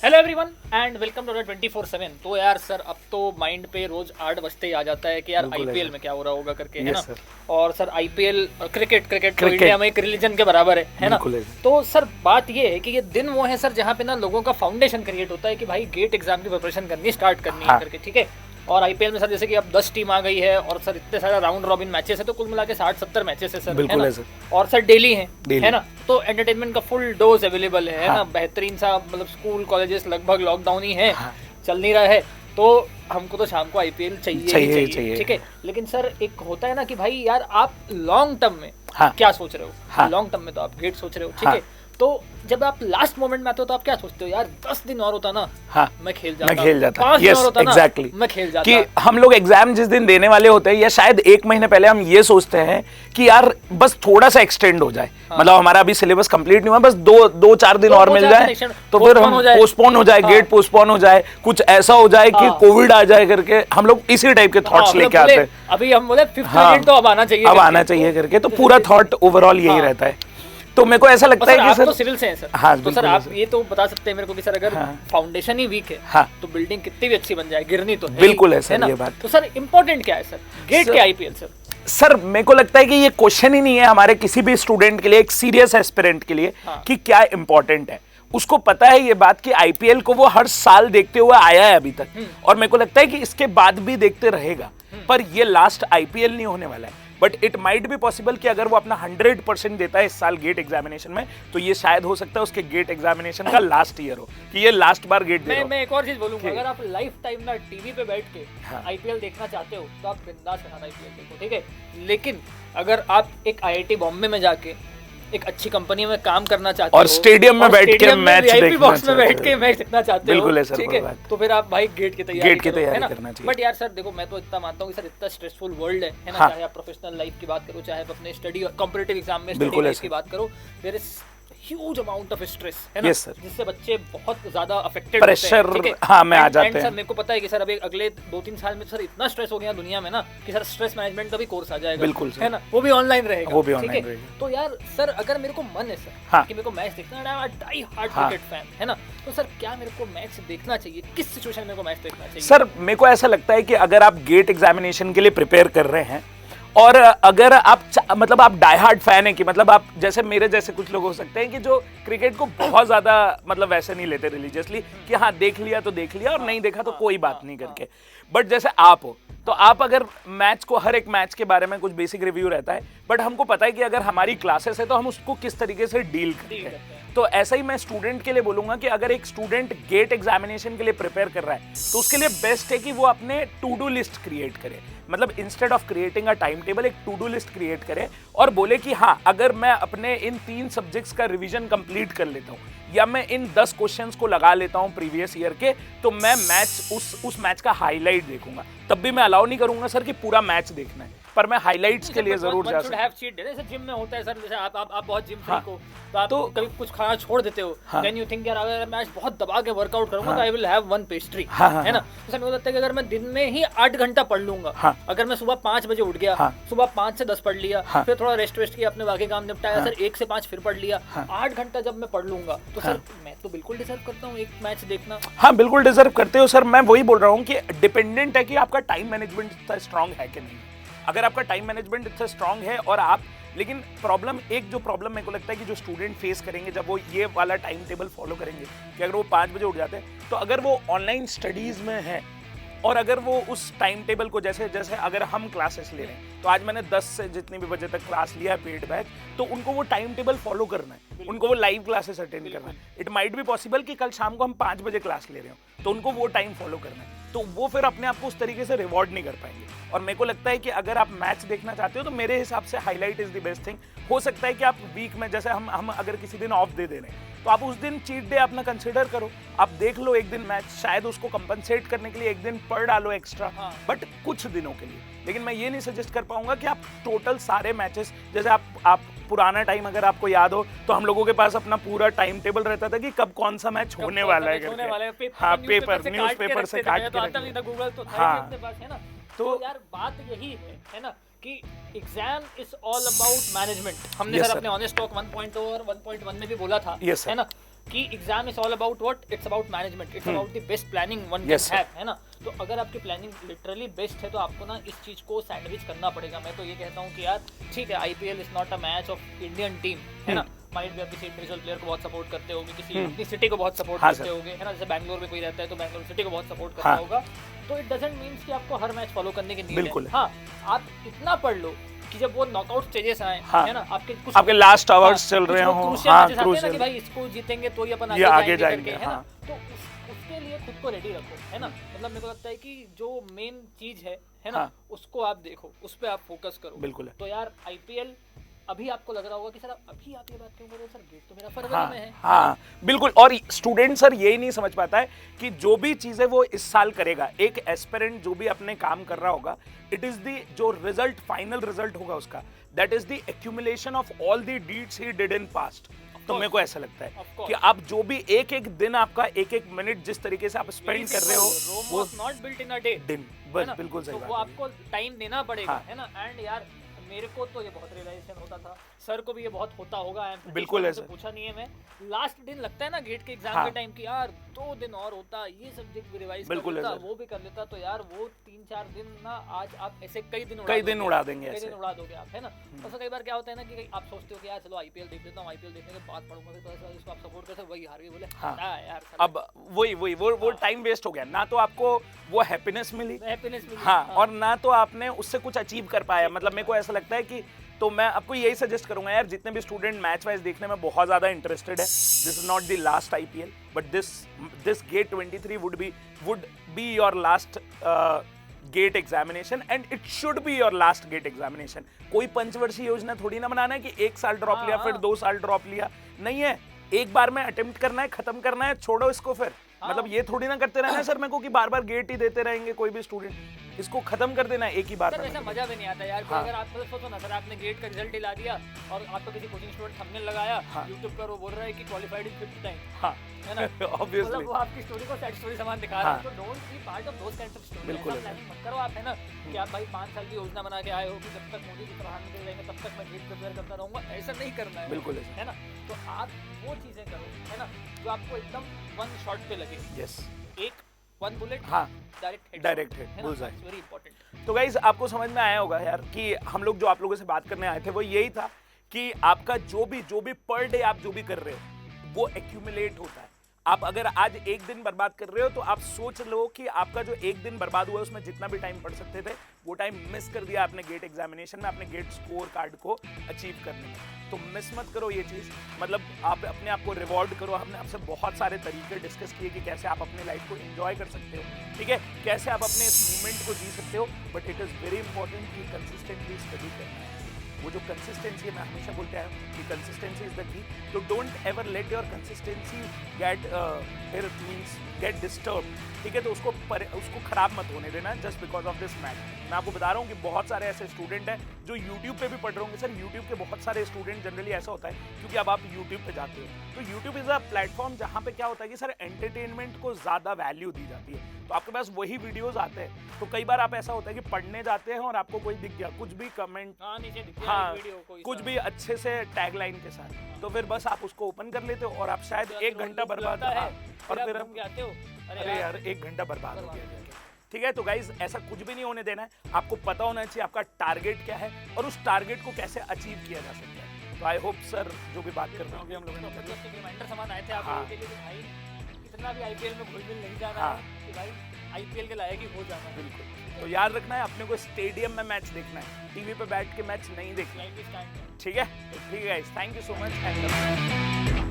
Hello everyone and welcome to 24/7। तो यार sir अब तो माइंड पे रोज 8 बजते ही आ जाता है कि यार आईपीएल में क्या हो रहा होगा करके, है ना। और सर आईपीएल क्रिकेट तो इंडिया में एक रिलीजन के बराबर है ना। तो सर बात ये है कि ये दिन वो है सर जहाँ पे ना लोगों का फाउंडेशन क्रिएट होता है कि भाई गेट एग्जाम की प्रिपरेशन करनी स्टार्ट करनी है करके, ठीक है। और आईपीएल में सर जैसे कि अब 10 टीम आ गई है और सर इतने सारे राउंड रॉबिन मैचेस है, तो कुल मिला के 60-70 मैचेस है सर, है ना। और सर डेली है ना। तो एंटरटेनमेंट का फुल डोज अवेलेबल है ना। बेहतरीन सा मतलब स्कूल कॉलेजेस लगभग लॉकडाउन ही है, चल नहीं रहा है, तो हमको तो शाम को आईपीएल चाहिए, ठीक है। लेकिन सर एक होता है ना कि भाई यार आप लॉन्ग टर्म में क्या सोच रहे हो। लॉन्ग टर्म में तो आप गेट सोच रहे हो, ठीक है। तो जब आप लास्ट मोमेंट में आते हो तो आप क्या सोचते हो, यार 10 दिन और होता ना, मैं खेल जाता 5 दिन और होता ना, मैं खेल जाता। कि हम लोग एग्जाम जिस दिन देने वाले होते हैं या शायद 1 महीने पहले हम ये सोचते हैं कि यार बस थोड़ा सा एक्सटेंड हो जाए, मतलब हमारा अभी सिलेबस कंप्लीट नहीं हुआ, बस 2-4 दिन और मिल जाए तो फिर हम पोस्टपोन हो जाए, गेट पोस्टपोन हो जाए, कुछ ऐसा हो जाए कि कोविड आ जाए करके हम लोग इसी टाइप के थॉट्स लेके आते हैं। अभी हम बोले 5th मिनट तो अब आना चाहिए करके, तो पूरा थॉट ओवरऑल यही रहता है। तो मेरे को ऐसा लगता है कि सर तो सिविल से हैं सर, हाँ, तो सर आप ये तो बता सकते हैं मेरे को कि सर अगर फाउंडेशन ही वीक है तो बिल्डिंग कितनी भी अच्छी बन जाए गिरनी तो है। बिल्कुल है सर ये बात। तो सर इम्पोर्टेंट क्या है सर गेट के आईपीएल सर मेरे को लगता है कि ये क्वेश्चन ही नहीं है हमारे किसी भी स्टूडेंट के लिए, एक सीरियस एस्पिरेंट के लिए कि क्या इंपॉर्टेंट है। उसको पता है ये बात कि आईपीएल को वो हर साल देखते हुए आया है अभी तक, और मेरे को लगता है कि इसके बाद भी देखते रहेगा, पर ये लास्ट आईपीएल नहीं होने वाला है। But it might be possible कि अगर वो अपना 100% देता है इस साल गेट एग्जामिनेशन में, तो ये शायद हो सकता है उसके गेट एग्जामिनेशन का लास्ट ईयर हो, कि ये लास्ट बार गेट दे रहा हो। मैं एक और चीज बोलूंगा, अगर आप लाइफ टाइम ना टीवी पे बैठ के आईपीएल देखना चाहते हो तो आप बिंदास आईपीएल देखो, ठीक है। लेकिन अगर आप एक आईआईटी बॉम्बे में जाके एक अच्छी कंपनी में काम करना चाहते हो और स्टेडियम में बैठ के मैच वीआईपी बॉक्स में बैठ के मैच देखना चाहते हो, बिल्कुल है सर, ठीक है, तो फिर आप भाई गेट की तैयारी करना चाहिए। बट यार सर देखो, मैं तो इतना मानता हूँ कि सर इतना स्ट्रेसफुल वर्ल्ड है ना, चाहे आप प्रोफेशनल लाइफ की बात करो, चाहे आप अपने स्टडी कॉम्पिटिटिव एग्जाम में स्टडी लाइफ की बात करो, there is huge amount of stress, है ना। जिससे बच्चे बहुत ज्यादा अफेक्टेड होते हैं, ठीक है। में आ जाते हैं। सर मेरे को पता है कि सर अभी अगले 2-3 साल में सर इतना स्ट्रेस हो गया दुनिया में ना कि सर स्ट्रेस मैनेजमेंट का भी कोर्स आ जाएगा, बिल्कुल है ना, वो भी ऑनलाइन रहेगा, ठीक है। तो यार सर अगर मेरे को मन है सर कि मेरे को मैच देखना है, डाई हार्ड क्रिकेट फैन, है ना, तो सर क्या मेरे को मैच देखना चाहिए, किस सिचुएशन में मेरे को मैच देखना चाहिए? सर मेरे को ऐसा लगता है कि अगर आप गेट एग्जामिनेशन के लिए प्रिपेयर कर रहे हैं और अगर आप मतलब आप डाई हार्ड फैन है कि मतलब आप जैसे मेरे जैसे कुछ लोग हो सकते हैं कि जो क्रिकेट को बहुत ज्यादा मतलब वैसे नहीं लेते रिलीजियसली कि हाँ देख लिया तो देख लिया और नहीं देखा तो कोई बात नहीं करके, बट जैसे आप हो तो आप अगर मैच को हर एक मैच के बारे में कुछ बेसिक रिव्यू रहता है, बट हमको पता है कि अगर हमारी क्लासेस है तो हम उसको किस तरीके से डील करते हैं। तो ऐसा ही मैं स्टूडेंट के लिए बोलूंगा कि अगर एक स्टूडेंट गेट एग्जामिनेशन के लिए प्रिपेयर कर रहा है तो उसके लिए बेस्ट है कि वो अपने टू डू लिस्ट क्रिएट करे, मतलब instead of creating a time table एक टू डू लिस्ट क्रिएट करे और बोले कि हाँ अगर मैं अपने इन 3 सब्जेक्ट्स का रिवीजन कंप्लीट कर लेता हूँ या मैं इन 10 क्वेश्चंस को लगा लेता हूँ प्रीवियस ईयर के, तो मैं मैच उस मैच का हाईलाइट देखूंगा। तब भी मैं अलाउ नहीं करूंगा सर कि पूरा मैच देखना है, पर मैं हाइलाइट्स के लिए जरूर जा सकता हूं। जैसे जिम में होता है सर, जैसे आप बहुत जिम फ्रीक हो तो आप तो कभी कुछ खाना छोड़ देते हो, देन यू थिंक यार अगर मैं बहुत दबा के वर्कआउट करूंगा तो आई विल हैव 1 पेस्ट्री, है ना। तो सर मेरे को लगता है कि अगर मैं दिन में ही 8 घंटा पढ़ लूंगा, अगर मैं सुबह 5 बजे उठ गया, सुबह 5 से 10 पढ़ लिया, फिर थोड़ा रेस्ट किया, अपने बाकी काम निपटाया, सर 1 से 5 फिर पढ़ लिया, 8 घंटा जब मैं पढ़ लूंगा तो सर मैं तो बिल्कुल डिजर्व करता हूँ एक मैच देखना। हाँ बिल्कुल डिजर्व करते हो सर, मैं वही बोल रहा हूँ कि डिपेंडेंट है कि आपका टाइम मैनेजमेंट इतना स्ट्रांग है कि नहीं। अगर आपका टाइम मैनेजमेंट इतना स्ट्रांग है और आप, लेकिन जो प्रॉब्लम मेरे को लगता है कि जो स्टूडेंट फेस करेंगे जब वो ये वाला टाइम टेबल फॉलो करेंगे कि अगर वो 5 बजे उठ जाते हैं तो अगर वो ऑनलाइन स्टडीज में है और अगर वो उस टाइम टेबल को जैसे अगर हम क्लासेस ले रहे हैं तो आज मैंने 10 से जितनी भी बजे तक क्लास लिया है पेड बैच, तो उनको वो टाइम टेबल फॉलो करना है, उनको वो लाइव क्लासेस अटेंड करना है। इट माइट बी पॉसिबल कि कल शाम को हम 5 बजे क्लास ले रहे हो तो उनको वो टाइम फॉलो करना है, तो वो फिर अपने आप को उस तरीके से रिवॉर्ड नहीं कर पाएंगे। और मेरे को लगता है कि अगर आप मैच देखना चाहते हो तो मेरे हिसाब से highlight is the best thing. हो सकता है कि आप वीक में जैसे हम अगर किसी दिन ऑफ दे रहे हैं तो आप उस दिन चीट डे अपना कंसिडर करो, आप देख लो एक दिन मैच, शायद उसको कंपनसेट करने के लिए एक दिन पढ़ डालो एक्स्ट्रा, बट कुछ दिनों के लिए। लेकिन मैं ये नहीं सजेस्ट कर पाऊंगा कि आप टोटल सारे मैचेस, जैसे आप पुराना टाइम अगर आपको याद हो तो हम लोगों के पास अपना पूरा टाइम टेबल रहता था कि कब कौन सा मैच होने वाला है, हाँ पेपर न्यूज़पेपर से काट के गूगल तो था अपने पास, है ना। तो यार बात यही है ना कि exam is all about management. हमने सर अपने ऑनेस्ट टॉक 1.0 और 1.1 में भी बोला था, है ना। कि exam is all about what, it's about management, it's about the best planning one can have, है ना। तो अगर आपकी प्लानिंग लिटरली बेस्ट है तो आपको ना इस चीज को सैंडविच करना पड़ेगा। मैं तो ये कहता हूँ कि यार ठीक है, IPL is not a match of Indian team, है ना। माइट भी आप किसी इंडिविजुअल प्लेयर को बहुत सपोर्ट करते होगे, किसी अपनी सिटी को बहुत सपोर्ट करते होगे, है ना। जैसे बैंगलोर में कोई रहता है तो बैंगलोर सिटी को बहुत सपोर्ट करता होगा। तो इट डजंट मीन्स कि आपको हर मैच फॉलो करने की नीड है। हाँ, आप इतना पढ़ लो कि जब वो नॉकआउट स्टेजेस आए, है ना, आपके लास्ट आवर्स चल रहे हो, क्रूशियल कि भाई इसको जीतेंगे तो ही अपन आगे जाएंगे, है ना। तो उसके लिए खुद को रेडी रखो, है ना। मतलब मेरे को लगता है कि जो मेन चीज है ना, उसको आप देखो, उस पर आप फोकस करो। बिल्कुल। तो यार आईपीएल अभी आपको लग रहा होगा कि सर अभी आप ये बात क्यों कर रहे हो, सर गेट तो मेरा फरवरी में है। हाँ बिल्कुल। और स्टूडेंट सर यही नहीं समझ पाता है कि जो भी चीजें वो इस साल करेगा, एक एस्पिरेंट जो भी अपने काम कर रहा होगा, इट इज दी जो रिजल्ट, फाइनल रिजल्ट होगा उसका, that is the accumulation of all the deeds he did in past. तो मेरे को ऐसा लगता है कि आप जो भी एक एक दिन आपका, एक एक मिनट जिस तरीके से आप स्पेंड कर रहे हो, वो not built in a day, बस बिल्कुल सही बात है। वो आपको टाइम देना पड़ेगा, है ना। एंड यार मेरे को तो ये बहुत रियलाइजेशन होता था, सर को भी ये बहुत होता होगा। बिल्कुल ऐसे पूछा नहीं है मैं, लास्ट दिन लगता है ना गेट के एग्जाम के टाइम की, यार 2 दिन और होता, ये सब्जेक्ट भी रिवाइज कर लेता, वो भी कर लेता, तो यार वो 3-4 दिन ना आज आप ऐसे कई दिन उड़ा देंगे, कई दिन उड़ा दोगे आप, है ना। तो कई बार क्या होता है ना कि आप सोचते हो कि यार चलो आईपीएल देख लेता हूँ, आईपीएल देखने के बाद पढ़ूंगा, तो इसको आप सपोर्ट करते हो, वही हार गए, बोले यार अब वही टाइम वेस्ट हो गया ना। तो आपको वो हैप्पीनेस मिली, हाँ, और ना तो आपने उससे कुछ अचीव कर पाया। मतलब मेरे को ऐसा लगता है कि, तो मैं आपको यही सजेस्ट करूंगा यार, जितने भी स्टूडेंट मैच वाइज देखने में बहुत ज्यादा इंटरेस्टेड है, this is not the last IPL, but this GATE 23 would be your last GATE examination, and it should be your last GATE examination. कोई पंचवर्षीय योजना थोड़ी ना बनाना है कि 1 साल ड्रॉप लिया, फिर 2 साल ड्रॉप लिया, नहीं है। एक बार में अटेम्प्ट करना है, खत्म करना है, छोड़ो इसको फिर। मतलब ये थोड़ी ना करते रहना है सर मेरे को कि बार बार गेट ही देते रहेंगे कोई भी स्टूडेंट, इसको खत्म कर देना है एक ही बार में। ऐसा मजा भी नहीं आता यार। अगर आप सोचो ना सर, आपने गेट का रिजल्ट दिला दिया और आपको किसी कोचिंग स्टूडेंट थंबनेल लगाया YouTube पर, वो बोल रहा है कि क्वालिफाइड इन 5th टाइम, है ना, ऑब्वियसली मतलब वो आपकी स्टोरी को सैड स्टोरी समान दिखा रहा है। तो don't be part of those kinds of story. बिल्कुल प्लानिंग मत करो आप, है ना, कि आप भाई 5 साल की योजना बना के आए हो कि जब तक मोदी जी प्रधानमंत्री रहेंगे तब तक मैं गेट प्रिपेयर करता रहूंगा, ऐसा नहीं करना है। बिल्कुल, है ना। तो आप वो चीजें करो, है ना, जो आपको एकदम वन शॉट पे लगे। यस, एक वन बुलेट, हाँ, डायरेक्ट हिट, बुलसआई, वेरी इंपॉर्टेंट। तो गाइस आपको समझ में आया होगा यार कि हम लोग जो आप लोगों से बात करने आए थे वो यही था कि आपका जो भी पर डे आप जो भी कर रहे हो वो एक्यूमुलेट होता है। आप अगर आज एक दिन बर्बाद कर रहे हो तो आप सोच लो कि आपका जो एक दिन बर्बाद हुआ उसमें जितना भी टाइम पढ़ सकते थे वो टाइम मिस कर दिया आपने गेट एग्जामिनेशन में, अपने गेट स्कोर कार्ड को अचीव करने में। तो मिस मत करो ये चीज़। मतलब आप अपने आप को रिवॉर्ड करो। हमने आपसे बहुत सारे तरीके डिस्कस किए कि कैसे आप अपने लाइफ को एंजॉय कर सकते हो, ठीक है, कैसे आप अपने इस मोमेंट को जी सकते हो। But it is very important कि कंसिस्टेंटली स्टडी करना है। वो जो कंसिस्टेंसी है, मैं हमेशा बोलते हैं कि कंसिस्टेंसी इज द की। तो don't ever let your consistency get disturb, ठीक है। तो उसको खराब मत होने देना just because of this match. मैं आपको बता रहा हूँ कि बहुत सारे ऐसे स्टूडेंट हैं जो यूट्यूब पे भी पढ़ रहे होंगे। सर यूट्यूब के बहुत सारे स्टूडेंट, जनरली ऐसा होता है क्योंकि अब आप यूट्यूब पे जाते हो तो यूट्यूब इज अ प्लेटफॉर्म जहाँ पे क्या होता है कि सर एंटरटेनमेंट को ज़्यादा वैल्यू दी जाती है। तो आपके पास वही वीडियोज आते हैं। तो कई बार आप ऐसा होता है कि पढ़ने जाते हैं और आपको कोई दिख गया, कुछ भी कमेंट, हाँ, कुछ भी अच्छे से टैगलाइन के साथ, तो फिर बस आप उसको ओपन कर लेते हो और आप शायद 1 घंटा बर्बाद, और फिर हम कहते हो अरे यार 1 घंटा बर्बाद हो गया, ठीक है। तो गाइज ऐसा कुछ भी नहीं होने देना है। आपको पता होना चाहिए आपका टारगेट क्या है और उस टारगेट को कैसे अचीव किया जा सकता है। तो आई होप सर जो भी बात कर रहे होंगे हम लोगों ने रिमाइंडर समान आए थे आप लोगों के लिए कि भाई इतना भी आईपीएल में घुल मिल नहीं जाना है कि भाई आईपीएल के लायक ही हो जाना है। बिल्कुल। तो याद रखना है अपने को स्टेडियम में मैच देखना है, टीवी पे बैठ के मैच नहीं देखना है, ठीक है। ठीक है guys, thank you so much.